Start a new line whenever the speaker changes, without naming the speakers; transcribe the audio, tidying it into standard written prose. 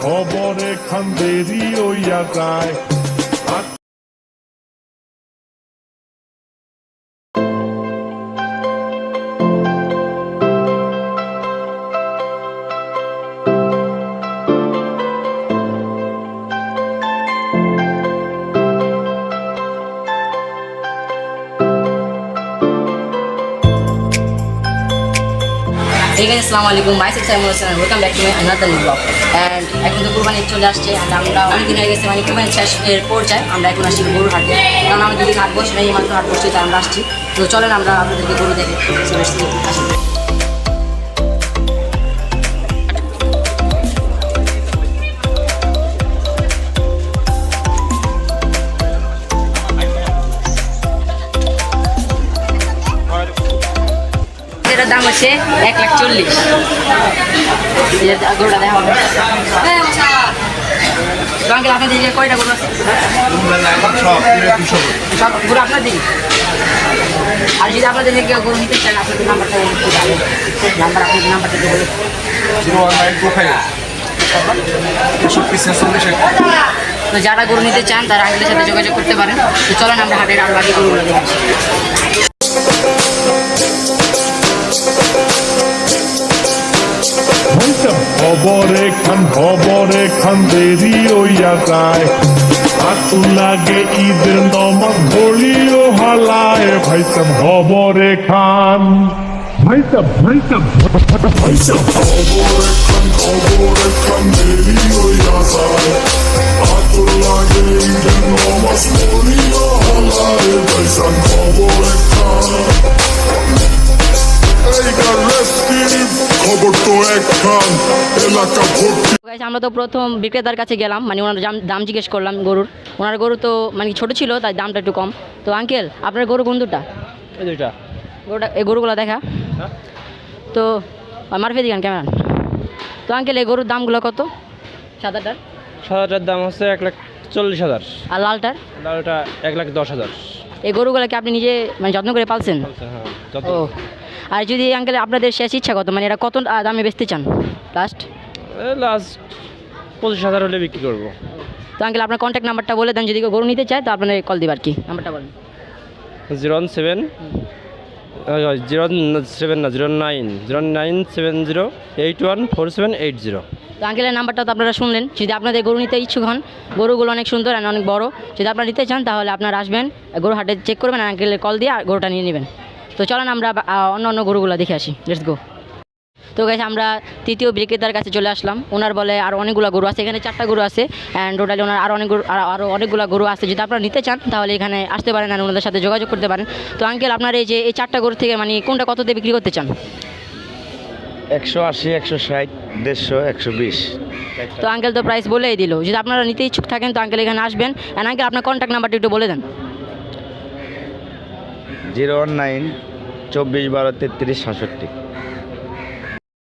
খবরে খান দেরি হইয়া যায়।
Hey guys, Assalamualaikum. Myself Simon Hussain and welcome back to my another new vlog. And এখন তো কুরবানি চলে আসছে and আমরা অনেকদিন হয়ে গেছে মানে কুরবানি শেষ এর পর যাই আমরা এখন আসছি গরু হাটে, কারণ আমাদের দিকে হাট বসে নেই, মাত্র হাট বসছে তাই আমরা আসছি। তো চলেন আমরা আপনাদেরকে গরু দেখে চলে আসছি। এটার দাম হচ্ছে 1,40,000। গরুটা দেখা হবে। আঙ্কেল আপনার দিকে কয়টা গরু আছে? সব গরু আপনার দিকে। আর যদি আপনাদের দিকে গরু নিতে চান আপনাদের নাম্বারটা নাম্বার আপনাদের নাম্বারটা দেবো। তো যারা গরু নিতে চান তারা আঙ্কেলের সাথে যোগাযোগ করতে পারেন। তো চলেন আমরা হাটের আর বাকি গরুগুলো দেখে আসি।
খবরে খান দেরি হইয়া যায়। আতুল লাগে ঈদের নমাজ ঘড়িও হালায়। ভাইসাব খবরে খান খবরে খান দেরি হইয়া যায়। আতুল লাগে ঈদের নমাজ ঘড়িও হালায়। ভাইসাব খবরে খান।
আমরা তো প্রথম বিক্রেতার কাছে গেলাম, মানে ওনার দাম জিজ্ঞেস করলাম গরুর। ওনার গরু তো মানে ছোট ছিল তাই দামটা একটু কম। তো আঙ্কেল আপনার গরু কোন দুটা?
এই দুইটা
গরুটা এই গরুগুলো দেখা। তো মারফে দিগান ক্যামেরা। তো আঙ্কেল এই গরুর দামগুলো কত? সাদাটার
দাম হচ্ছে 1,40,000
আর লালটার?
লালটা 1,10,000।
এই গরুগুলোকে আপনি নিজে মানে যত্ন করে পালছেন?
হ্যাঁ।
ও, আর যদি আঙ্কেল আপনাদের শেষ ইচ্ছা কত, মানে এটা কত দামে বেচতে চান লাস্ট?
25,000 হলে বিক্রি করবো।
তো আঙ্কেল আপনার কন্ট্যাক্ট নাম্বারটা বলে দেন, যদি কেউ গরু নিতে চায় তো আপনাদের কল দিবার কি নাম্বারটা বলেন।
0970814780।
তো আঙ্কেলের নাম্বারটা তো আপনারা শুনলেন। যদি আপনাদের গরু নিতে ইচ্ছুক হন, গরুগুলো অনেক সুন্দর আর অনেক বড়, যদি আপনারা নিতে চান তাহলে আপনারা আসবেন, গরু হাটে চেক করবেন আর আঙ্কেলের কল দিয়ে গরুটা নিয়ে নেবেন। তো চলেন আমরা অন্য গরুগুলো দেখে আসি। Let's go. তো গাইস আমরা তৃতীয় বিক্রেতার কাছে চলে আসলাম। ওনার বলে আরও অনেকগুলো গরু আছে, এখানে 4টা গরু আছে অ্যান্ড টোটালি ওনার আরও অনেকগুলো গরু আছে। যদি আপনারা নিতে চান তাহলে এখানে আসতে পারেন আর ওনাদের সাথে যোগাযোগ করতে পারেন। তো আঙ্কেল আপনার এই যে এই 4টা গরু থেকে মানে কোনটা কত দিয়ে বিক্রি করতে চান?
180, 160, 150, 120।
তো আঙ্কেল তো প্রাইস বলেই দিল। যদি আপনারা নিতে ইচ্ছুক থাকেন তো আঙ্কেল এখানে আসবেন। অ্যান্ড আঙ্কেল আপনার কন্ট্যাক্ট নাম্বারটা একটু বলে দেন।
019 24 12 33 67।